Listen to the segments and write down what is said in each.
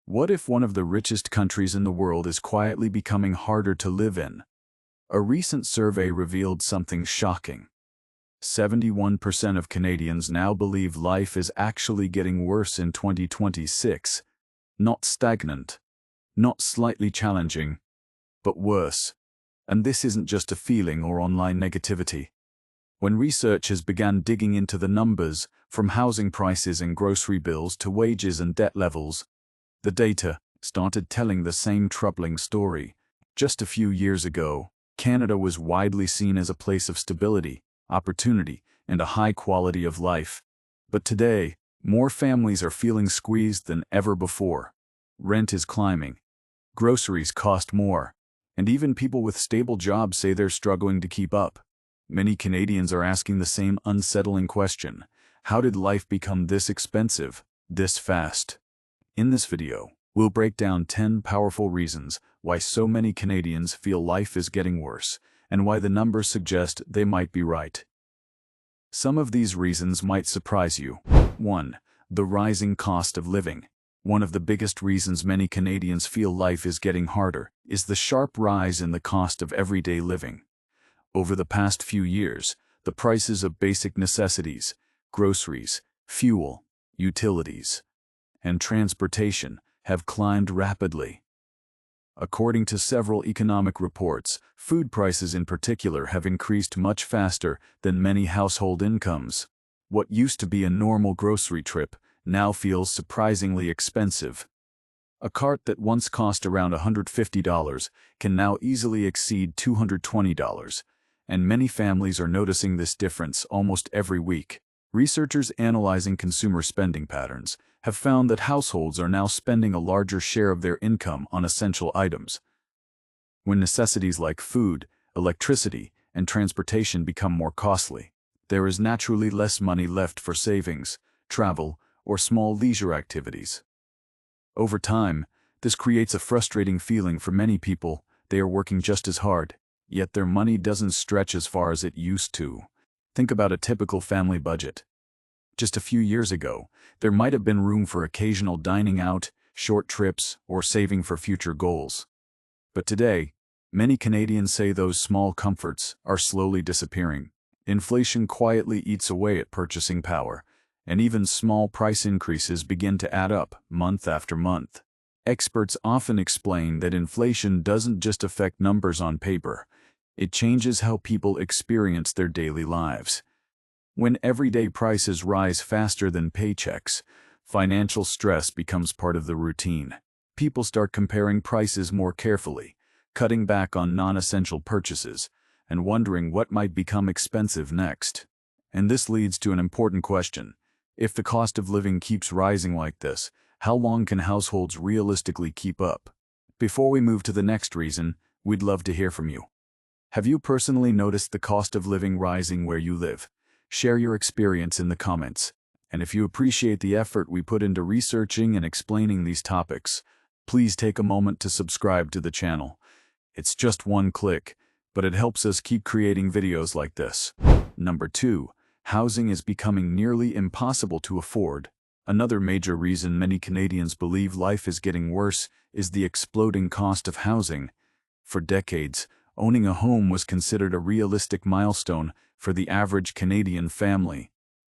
What if one of the richest countries in the world is quietly becoming harder to live in? A recent survey revealed something shocking. 71% of Canadians now believe life is actually getting worse in 2026. Not stagnant, not slightly challenging, but worse. And this isn't just a feeling or online negativity. When researchers began digging into the numbers, from housing prices and grocery bills to wages and debt levels, the data started telling the same troubling story. Just a few years ago, Canada was widely seen as a place of stability, opportunity, and a high quality of life. But today, more families are feeling squeezed than ever before. Rent is climbing, groceries cost more, and even people with stable jobs say they're struggling to keep up. Many Canadians are asking the same unsettling question: how did life become this expensive, this fast? In this video, we'll break down 10 powerful reasons why so many Canadians feel life is getting worse, and why the numbers suggest they might be right. Some of these reasons might surprise you. 1. The rising cost of living. One of the biggest reasons many Canadians feel life is getting harder is the sharp rise in the cost of everyday living. Over the past few years, the prices of basic necessities, groceries, fuel, utilities, and transportation have climbed rapidly. According to several economic reports, food prices in particular have increased much faster than many household incomes. What used to be a normal grocery trip now feels surprisingly expensive. A cart that once cost around $150 can now easily exceed $220, and many families are noticing this difference almost every week. Researchers analyzing consumer spending patterns have found that households are now spending a larger share of their income on essential items. When necessities like food, electricity, and transportation become more costly, there is naturally less money left for savings, travel, or small leisure activities. Over time, this creates a frustrating feeling for many people. They are working just as hard, yet their money doesn't stretch as far as it used to. Think about a typical family budget. Just a few years ago, there might have been room for occasional dining out, short trips, or saving for future goals. But today, many Canadians say those small comforts are slowly disappearing. Inflation quietly eats away at purchasing power, and even small price increases begin to add up month after month. Experts often explain that inflation doesn't just affect numbers on paper, it changes how people experience their daily lives. When everyday prices rise faster than paychecks, financial stress becomes part of the routine. People start comparing prices more carefully, cutting back on non-essential purchases, and wondering what might become expensive next. And this leads to an important question. If the cost of living keeps rising like this, how long can households realistically keep up? Before we move to the next reason, we'd love to hear from you. Have you personally noticed the cost of living rising where you live? Share your experience in the comments. And if you appreciate the effort we put into researching and explaining these topics, please take a moment to subscribe to the channel. It's just one click, but it helps us keep creating videos like this. Number 2. Housing is becoming nearly impossible to afford. Another major reason many Canadians believe life is getting worse is the exploding cost of housing. For decades, owning a home was considered a realistic milestone for the average Canadian family.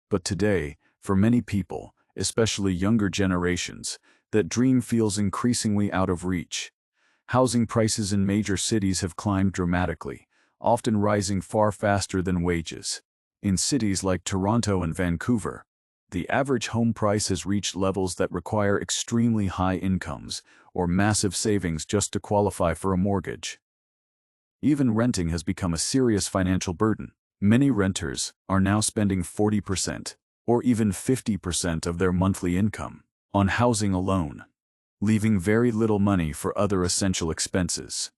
But today, for many people, especially younger generations, that dream feels increasingly out of reach. Housing prices in major cities have climbed dramatically, often rising far faster than wages. In cities like Toronto and Vancouver, the average home price has reached levels that require extremely high incomes or massive savings just to qualify for a mortgage. Even renting has become a serious financial burden. Many renters are now spending 40% or even 50% of their monthly income on housing alone, leaving very little money for other essential expenses.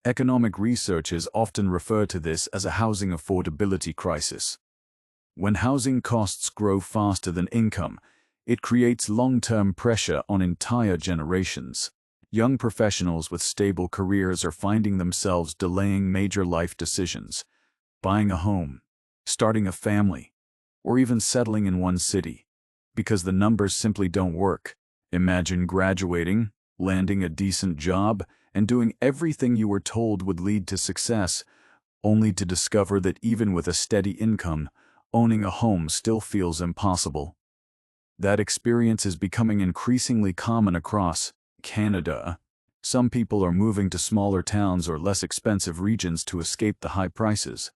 Economic researchers often refer to this as a housing affordability crisis. When housing costs grow faster than income, it creates long-term pressure on entire generations. Young professionals with stable careers are finding themselves delaying major life decisions, buying a home, starting a family, or even settling in one city, because the numbers simply don't work. Imagine graduating, landing a decent job, and doing everything you were told would lead to success, only to discover that even with a steady income, owning a home still feels impossible. That experience is becoming increasingly common across Canada. Some people are moving to smaller towns or less expensive regions to escape the high prices.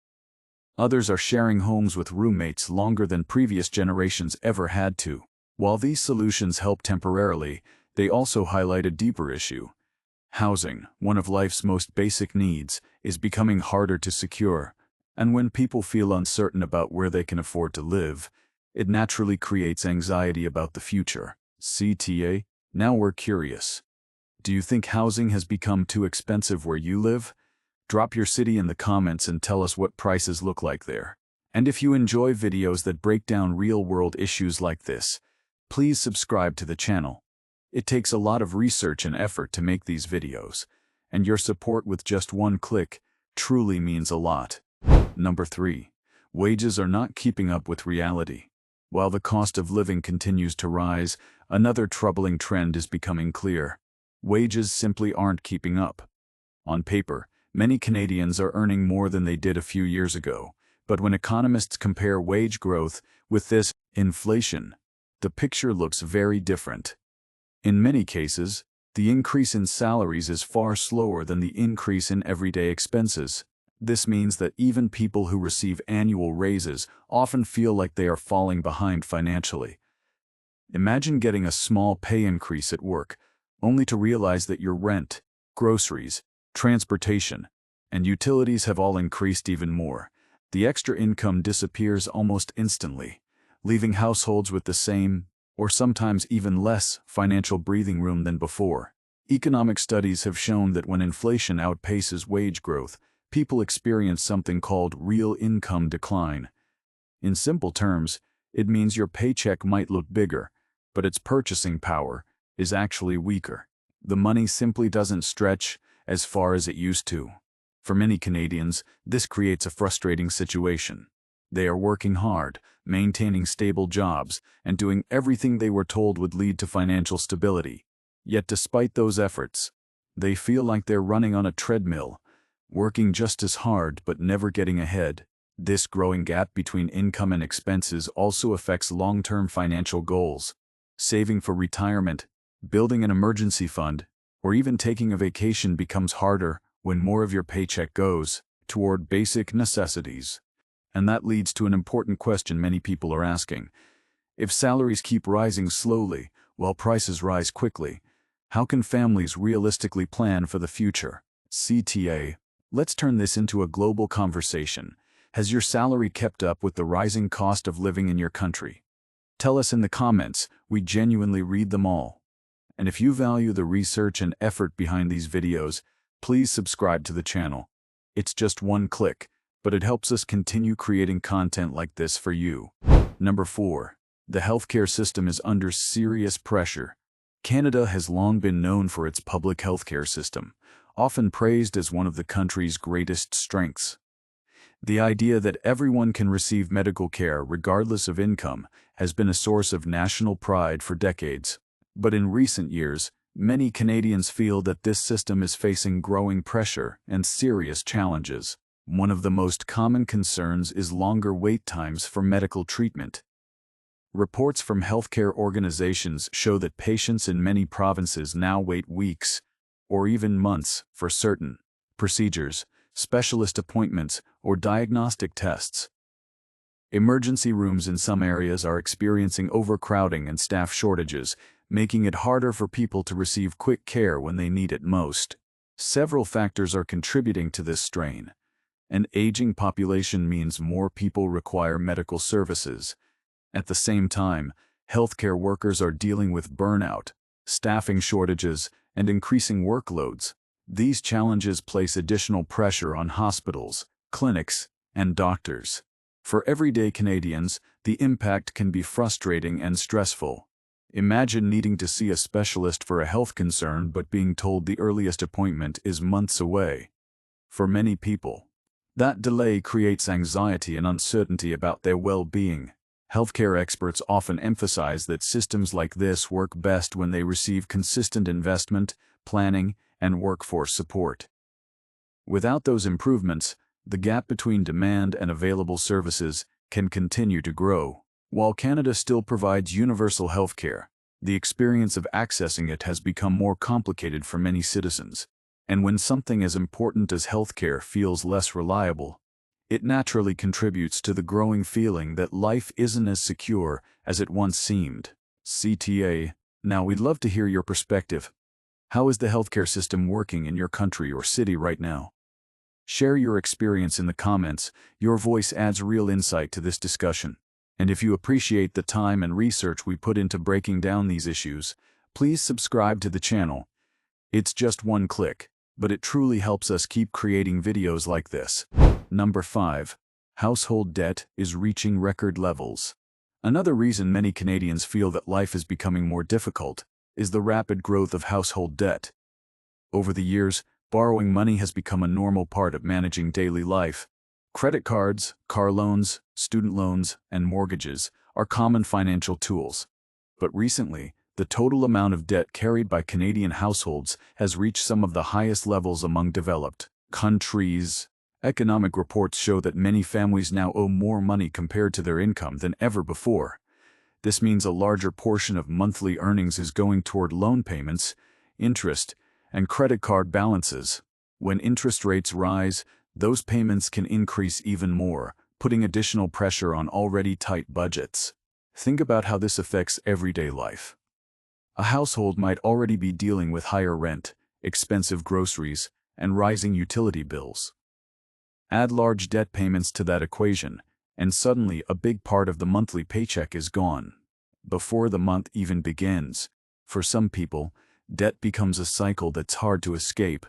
Others are sharing homes with roommates longer than previous generations ever had to. While these solutions help temporarily, they also highlight a deeper issue. Housing, one of life's most basic needs, is becoming harder to secure, and when people feel uncertain about where they can afford to live, it naturally creates anxiety about the future. CTA, now we're curious. Do you think housing has become too expensive where you live? Drop your city in the comments and tell us what prices look like there. And if you enjoy videos that break down real-world issues like this, please subscribe to the channel. It takes a lot of research and effort to make these videos, and your support with just one click truly means a lot. Number 3. Wages are not keeping up with reality. While the cost of living continues to rise, another troubling trend is becoming clear. Wages simply aren't keeping up. On paper, many Canadians are earning more than they did a few years ago, but when economists compare wage growth with this inflation, the picture looks very different. In many cases, the increase in salaries is far slower than the increase in everyday expenses. This means that even people who receive annual raises often feel like they are falling behind financially. Imagine getting a small pay increase at work, only to realize that your rent, groceries, transportation, and utilities have all increased even more. The extra income disappears almost instantly, leaving households with the same, or sometimes even less, financial breathing room than before. Economic studies have shown that when inflation outpaces wage growth, people experience something called real income decline. In simple terms, it means your paycheck might look bigger, but its purchasing power is actually weaker. The money simply doesn't stretch as far as it used to. For many Canadians, this creates a frustrating situation. They are working hard, maintaining stable jobs, and doing everything they were told would lead to financial stability. Yet despite those efforts, they feel like they're running on a treadmill, working just as hard but never getting ahead. This growing gap between income and expenses also affects long-term financial goals. Saving for retirement, building an emergency fund, or even taking a vacation becomes harder when more of your paycheck goes toward basic necessities. And that leads to an important question many people are asking. If salaries keep rising slowly while prices rise quickly, how can families realistically plan for the future? CTA. Let's turn this into a global conversation. Has your salary kept up with the rising cost of living in your country? Tell us in the comments. We genuinely read them all. And if you value the research and effort behind these videos, please subscribe to the channel. It's just one click, but it helps us continue creating content like this for you. Number 4. The healthcare system is under serious pressure. Canada has long been known for its public healthcare system, often praised as one of the country's greatest strengths. The idea that everyone can receive medical care regardless of income has been a source of national pride for decades. But in recent years, many Canadians feel that this system is facing growing pressure and serious challenges. One of the most common concerns is longer wait times for medical treatment. Reports from healthcare organizations show that patients in many provinces now wait weeks, or even months, for certain procedures, specialist appointments, or diagnostic tests. Emergency rooms in some areas are experiencing overcrowding and staff shortages, making it harder for people to receive quick care when they need it most. Several factors are contributing to this strain. An aging population means more people require medical services. At the same time, healthcare workers are dealing with burnout, staffing shortages, and increasing workloads. These challenges place additional pressure on hospitals, clinics, and doctors. For everyday Canadians, the impact can be frustrating and stressful. Imagine needing to see a specialist for a health concern but being told the earliest appointment is months away. For many people, that delay creates anxiety and uncertainty about their well-being. Healthcare experts often emphasize that systems like this work best when they receive consistent investment, planning, and workforce support. Without those improvements, the gap between demand and available services can continue to grow. While Canada still provides universal healthcare, the experience of accessing it has become more complicated for many citizens. And when something as important as healthcare feels less reliable, it naturally contributes to the growing feeling that life isn't as secure as it once seemed. CTA, now we'd love to hear your perspective. How is the healthcare system working in your country or city right now? Share your experience in the comments. Your voice adds real insight to this discussion. And if you appreciate the time and research we put into breaking down these issues, please subscribe to the channel. It's just one click, but it truly helps us keep creating videos like this. Number 5. Household debt is reaching record levels. Another reason many Canadians feel that life is becoming more difficult is the rapid growth of household debt. Over the years, borrowing money has become a normal part of managing daily life. Credit cards, car loans, student loans, and mortgages are common financial tools. But recently, the total amount of debt carried by Canadian households has reached some of the highest levels among developed countries. Economic reports show that many families now owe more money compared to their income than ever before. This means a larger portion of monthly earnings is going toward loan payments, interest, and credit card balances. When interest rates rise, those payments can increase even more, putting additional pressure on already tight budgets. Think about how this affects everyday life. A household might already be dealing with higher rent, expensive groceries, and rising utility bills. Add large debt payments to that equation, and suddenly a big part of the monthly paycheck is gone. Before the month even begins, for some people, debt becomes a cycle that's hard to escape.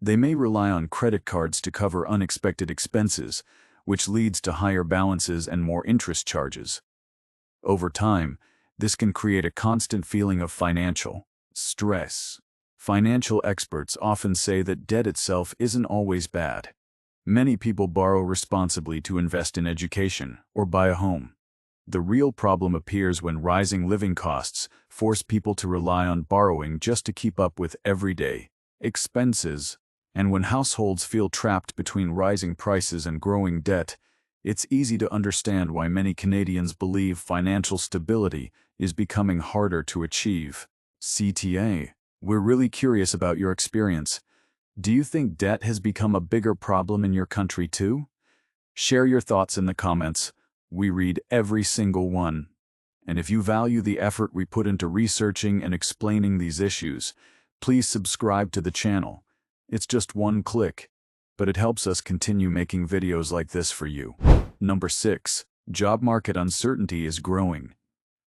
They may rely on credit cards to cover unexpected expenses, which leads to higher balances and more interest charges. Over time, this can create a constant feeling of financial stress. Financial experts often say that debt itself isn't always bad. Many people borrow responsibly to invest in education or buy a home. The real problem appears when rising living costs force people to rely on borrowing just to keep up with everyday expenses. And when households feel trapped between rising prices and growing debt, it's easy to understand why many Canadians believe financial stability is becoming harder to achieve. CTA, we're really curious about your experience. Do you think debt has become a bigger problem in your country too? Share your thoughts in the comments. We read every single one. And if you value the effort we put into researching and explaining these issues, please subscribe to the channel. It's just one click, but it helps us continue making videos like this for you. Number 6. Job market uncertainty is growing.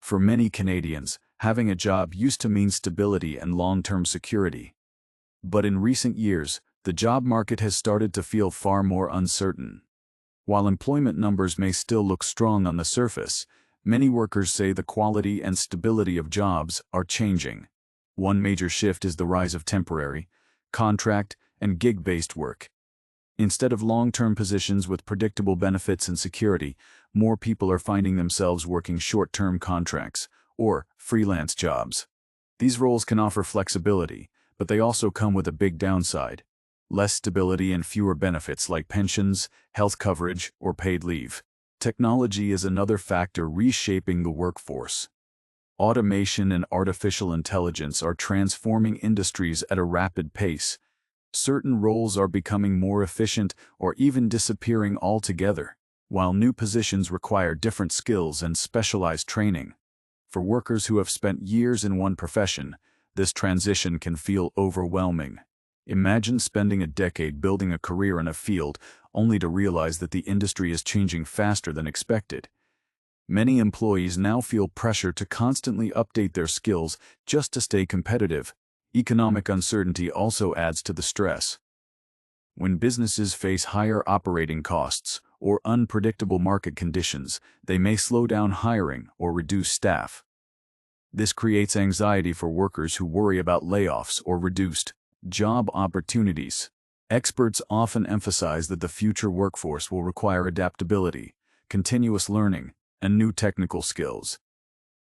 For many Canadians, having a job used to mean stability and long-term security. But in recent years, the job market has started to feel far more uncertain. While employment numbers may still look strong on the surface, many workers say the quality and stability of jobs are changing. One major shift is the rise of temporary, contract, and gig-based work. Instead of long-term positions with predictable benefits and security, more people are finding themselves working short-term contracts or freelance jobs. These roles can offer flexibility, but they also come with a big downside: less stability and fewer benefits like pensions, health coverage, or paid leave. Technology is another factor reshaping the workforce. Automation and artificial intelligence are transforming industries at a rapid pace. Certain roles are becoming more efficient or even disappearing altogether, while new positions require different skills and specialized training. For workers who have spent years in one profession, this transition can feel overwhelming. Imagine spending a decade building a career in a field only to realize that the industry is changing faster than expected. Many employees now feel pressure to constantly update their skills just to stay competitive. Economic uncertainty also adds to the stress. When businesses face higher operating costs or unpredictable market conditions, they may slow down hiring or reduce staff. This creates anxiety for workers who worry about layoffs or reduced job opportunities. Experts often emphasize that the future workforce will require adaptability, continuous learning, and new technical skills.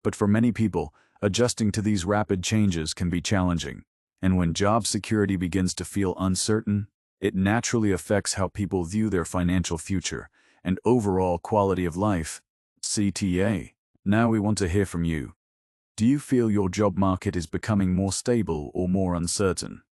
But for many people, adjusting to these rapid changes can be challenging, and when job security begins to feel uncertain, it naturally affects how people view their financial future and overall quality of life. CTA. Now we want to hear from you. Do you feel your job market is becoming more stable or more uncertain?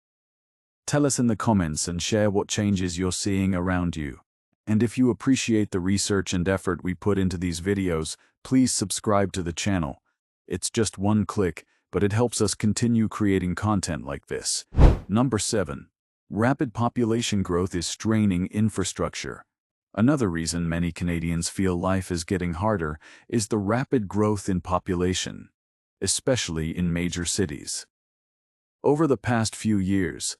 Tell us in the comments and share what changes you're seeing around you. And if you appreciate the research and effort we put into these videos, please subscribe to the channel. It's just one click, but it helps us continue creating content like this. Number 7. Rapid population growth is straining infrastructure. Another reason many Canadians feel life is getting harder is the rapid growth in population, especially in major cities. Over the past few years,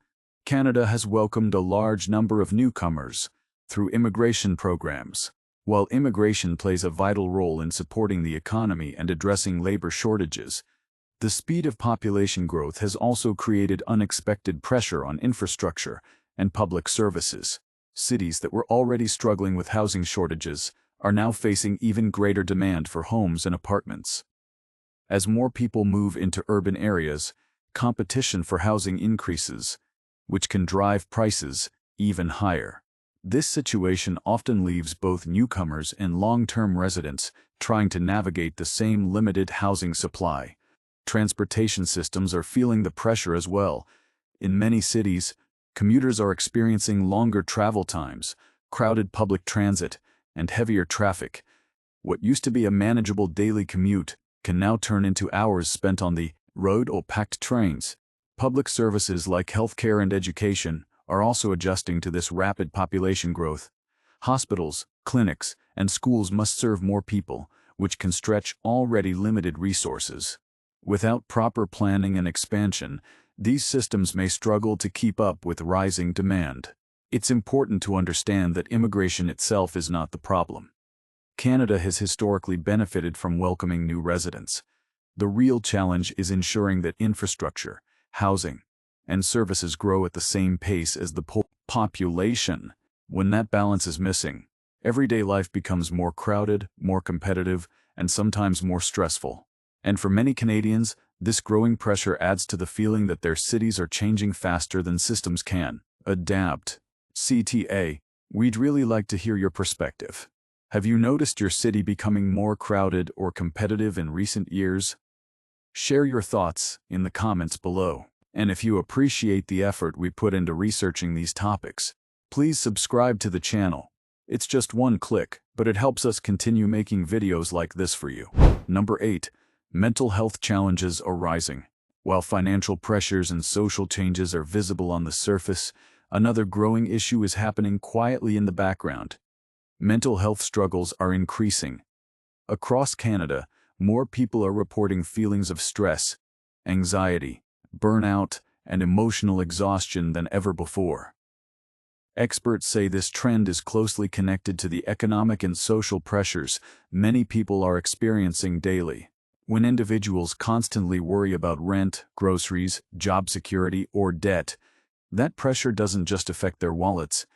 Canada has welcomed a large number of newcomers through immigration programs. While immigration plays a vital role in supporting the economy and addressing labor shortages, the speed of population growth has also created unexpected pressure on infrastructure and public services. Cities that were already struggling with housing shortages are now facing even greater demand for homes and apartments. As more people move into urban areas, competition for housing increases, which can drive prices even higher. This situation often leaves both newcomers and long-term residents trying to navigate the same limited housing supply. Transportation systems are feeling the pressure as well. In many cities, commuters are experiencing longer travel times, crowded public transit, and heavier traffic. What used to be a manageable daily commute can now turn into hours spent on the road or packed trains. Public services like healthcare and education are also adjusting to this rapid population growth. Hospitals, clinics, and schools must serve more people, which can stretch already limited resources. Without proper planning and expansion, these systems may struggle to keep up with rising demand. It's important to understand that immigration itself is not the problem. Canada has historically benefited from welcoming new residents. The real challenge is ensuring that infrastructure, housing, and services grow at the same pace as the population. When that balance is missing, everyday life becomes more crowded, more competitive, and sometimes more stressful. And for many Canadians, this growing pressure adds to the feeling that their cities are changing faster than systems can adapt. CTA, we'd really like to hear your perspective. Have you noticed your city becoming more crowded or competitive in recent years? Share your thoughts in the comments below. And if you appreciate the effort we put into researching these topics, please subscribe to the channel. It's just one click, but it helps us continue making videos like this for you. Number 8. Mental health challenges are rising. While financial pressures and social changes are visible on the surface, another growing issue is happening quietly in the background. Mental health struggles are increasing. Across Canada, more people are reporting feelings of stress, anxiety, burnout, and emotional exhaustion than ever before. Experts say this trend is closely connected to the economic and social pressures many people are experiencing daily. When individuals constantly worry about rent, groceries, job security, or debt, that pressure doesn't just affect their wallets,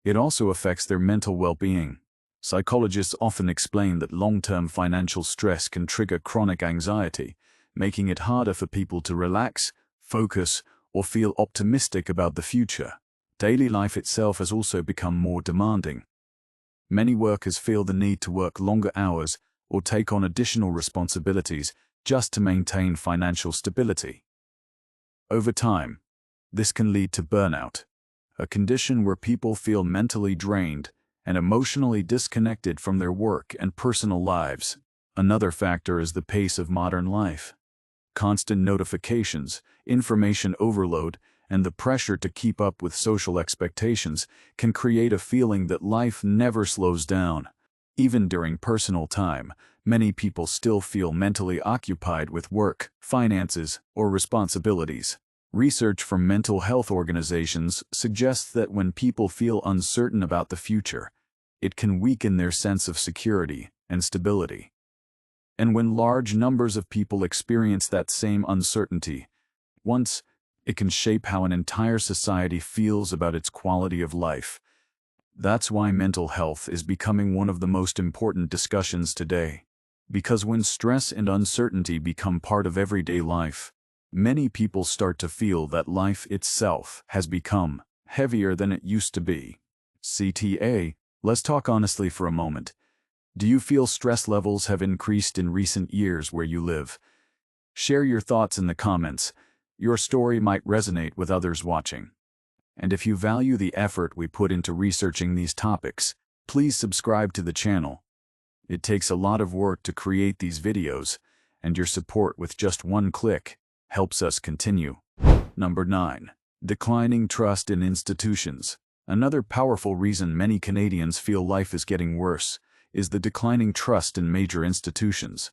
it also affects their mental well-being. Psychologists often explain that long-term financial stress can trigger chronic anxiety, making it harder for people to relax, focus, or feel optimistic about the future. Daily life itself has also become more demanding. Many workers feel the need to work longer hours or take on additional responsibilities just to maintain financial stability. Over time, this can lead to burnout, a condition where people feel mentally drained and emotionally disconnected from their work and personal lives. Another factor is the pace of modern life. Constant notifications, information overload, and the pressure to keep up with social expectations can create a feeling that life never slows down. Even during personal time, many people still feel mentally occupied with work, finances, or responsibilities. Research from mental health organizations suggests that when people feel uncertain about the future, it can weaken their sense of security and stability. And when large numbers of people experience that same uncertainty, it can shape how an entire society feels about its quality of life. That's why mental health is becoming one of the most important discussions today. Because when stress and uncertainty become part of everyday life, many people start to feel that life itself has become heavier than it used to be. CTA, let's talk honestly for a moment. Do you feel stress levels have increased in recent years where you live? Share your thoughts in the comments. Your story might resonate with others watching. And if you value the effort we put into researching these topics, please subscribe to the channel. It takes a lot of work to create these videos, and your support with just one click helps us continue. Number 9. Declining trust in institutions. Another powerful reason many Canadians feel life is getting worse is the declining trust in major institutions.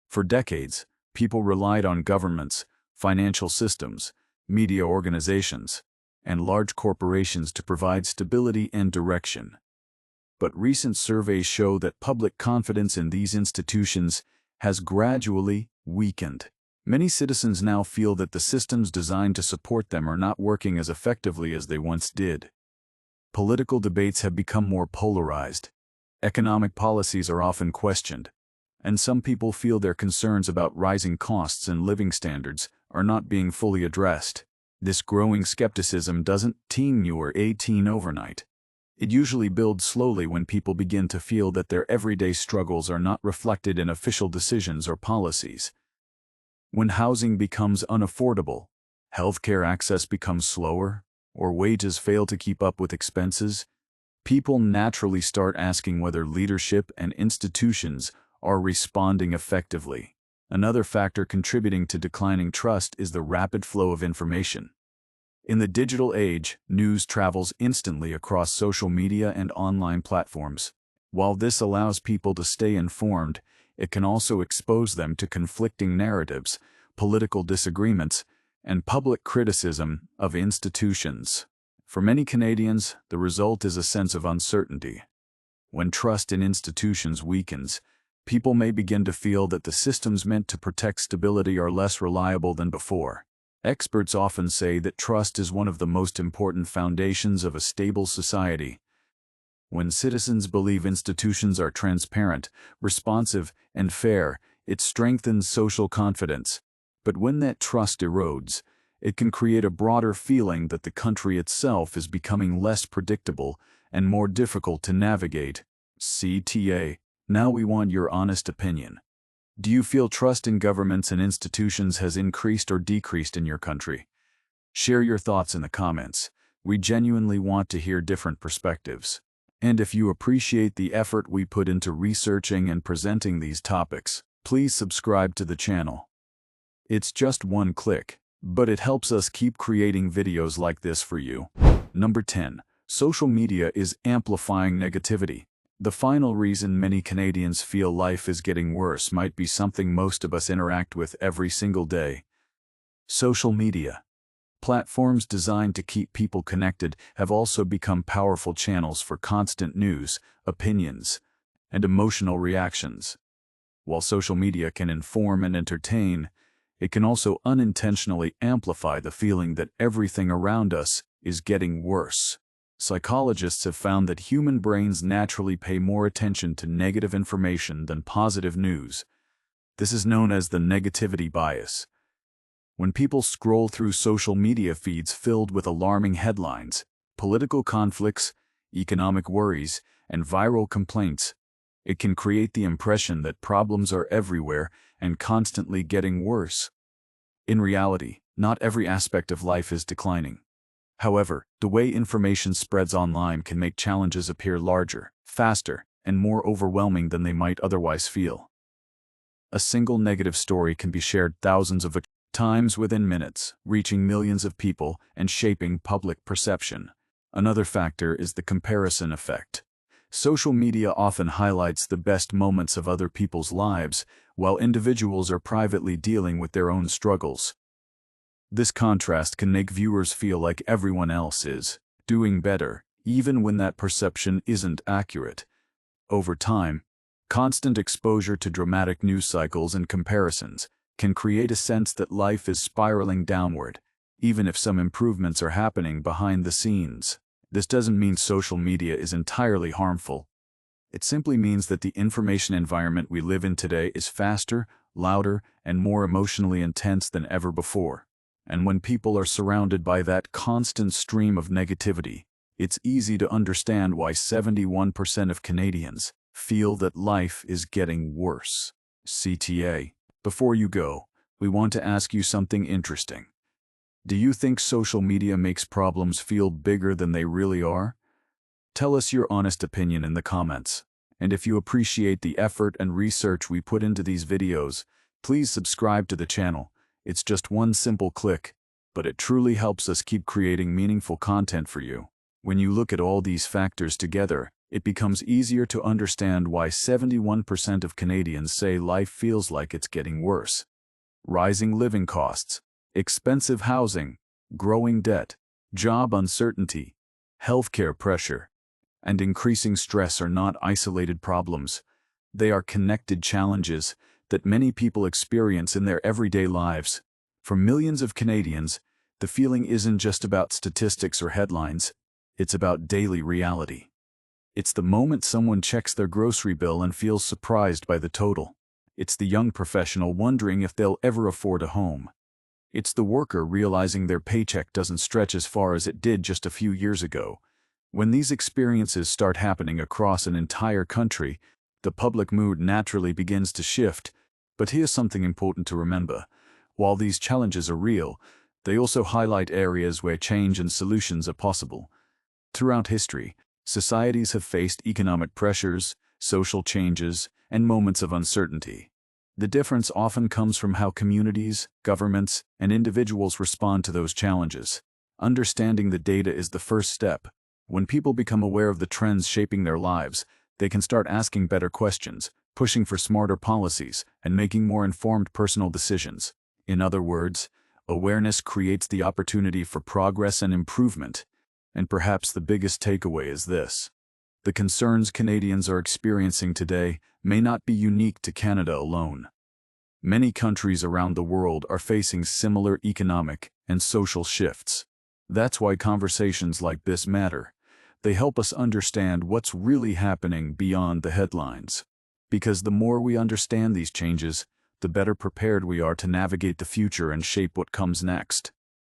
For decades, people relied on governments, financial systems, media organizations, and large corporations to provide stability and direction. But recent surveys show that public confidence in these institutions has gradually weakened. Many citizens now feel that the systems designed to support them are not working as effectively as they once did. Political debates have become more polarized. Economic policies are often questioned, and some people feel their concerns about rising costs and living standards are not being fully addressed. This growing skepticism doesn't teen you or 18 overnight. It usually builds slowly when people begin to feel that their everyday struggles are not reflected in official decisions or policies. When housing becomes unaffordable, healthcare access becomes slower, or wages fail to keep up with expenses, people naturally start asking whether leadership and institutions are responding effectively. Another factor contributing to declining trust is the rapid flow of information. In the digital age, news travels instantly across social media and online platforms. While this allows people to stay informed, it can also expose them to conflicting narratives, political disagreements, and public criticism of institutions. For many Canadians, the result is a sense of uncertainty. When trust in institutions weakens, people may begin to feel that the systems meant to protect stability are less reliable than before. Experts often say that trust is one of the most important foundations of a stable society. When citizens believe institutions are transparent, responsive, and fair, it strengthens social confidence. But when that trust erodes, it can create a broader feeling that the country itself is becoming less predictable and more difficult to navigate. CTA, now we want your honest opinion. Do you feel trust in governments and institutions has increased or decreased in your country? Share your thoughts in the comments. We genuinely want to hear different perspectives. And if you appreciate the effort we put into researching and presenting these topics, please subscribe to the channel. It's just one click, but it helps us keep creating videos like this for you. Number 10. Social media is amplifying negativity. The final reason many Canadians feel life is getting worse might be something most of us interact with every single day. Social media. Platforms designed to keep people connected have also become powerful channels for constant news, opinions, and emotional reactions. While social media can inform and entertain, it can also unintentionally amplify the feeling that everything around us is getting worse. Psychologists have found that human brains naturally pay more attention to negative information than positive news. This is known as the negativity bias. When people scroll through social media feeds filled with alarming headlines, political conflicts, economic worries, and viral complaints, it can create the impression that problems are everywhere and constantly getting worse. In reality, not every aspect of life is declining. However, the way information spreads online can make challenges appear larger, faster, and more overwhelming than they might otherwise feel. A single negative story can be shared thousands of times within minutes, reaching millions of people and shaping public perception. Another factor is the comparison effect. Social media often highlights the best moments of other people's lives, while individuals are privately dealing with their own struggles. This contrast can make viewers feel like everyone else is doing better, even when that perception isn't accurate. Over time, constant exposure to dramatic news cycles and comparisons can create a sense that life is spiraling downward, even if some improvements are happening behind the scenes. This doesn't mean social media is entirely harmful. It simply means that the information environment we live in today is faster, louder, and more emotionally intense than ever before. And when people are surrounded by that constant stream of negativity, it's easy to understand why 71% of Canadians feel that life is getting worse. CTA. Before you go, we want to ask you something interesting. Do you think social media makes problems feel bigger than they really are? Tell us your honest opinion in the comments. And if you appreciate the effort and research we put into these videos, please subscribe to the channel. It's just one simple click, but it truly helps us keep creating meaningful content for you. When you look at all these factors together, it becomes easier to understand why 71% of Canadians say life feels like it's getting worse. Rising living costs, expensive housing, growing debt, job uncertainty, healthcare pressure, and increasing stress are not isolated problems. They are connected challenges that many people experience in their everyday lives. For millions of Canadians, the feeling isn't just about statistics or headlines, it's about daily reality. It's the moment someone checks their grocery bill and feels surprised by the total. It's the young professional wondering if they'll ever afford a home. It's the worker realizing their paycheck doesn't stretch as far as it did just a few years ago. When these experiences start happening across an entire country, the public mood naturally begins to shift. But here's something important to remember. While these challenges are real, they also highlight areas where change and solutions are possible. Throughout history, societies have faced economic pressures, social changes, and moments of uncertainty. The difference often comes from how communities, governments, and individuals respond to those challenges. Understanding the data is the first step. When people become aware of the trends shaping their lives, they can start asking better questions, pushing for smarter policies, and making more informed personal decisions. In other words, awareness creates the opportunity for progress and improvement. And perhaps the biggest takeaway is this: the concerns Canadians are experiencing today may not be unique to Canada alone. Many countries around the world are facing similar economic and social shifts. That's why conversations like this matter. They help us understand what's really happening beyond the headlines. Because the more we understand these changes, the better prepared we are to navigate the future and shape what comes next.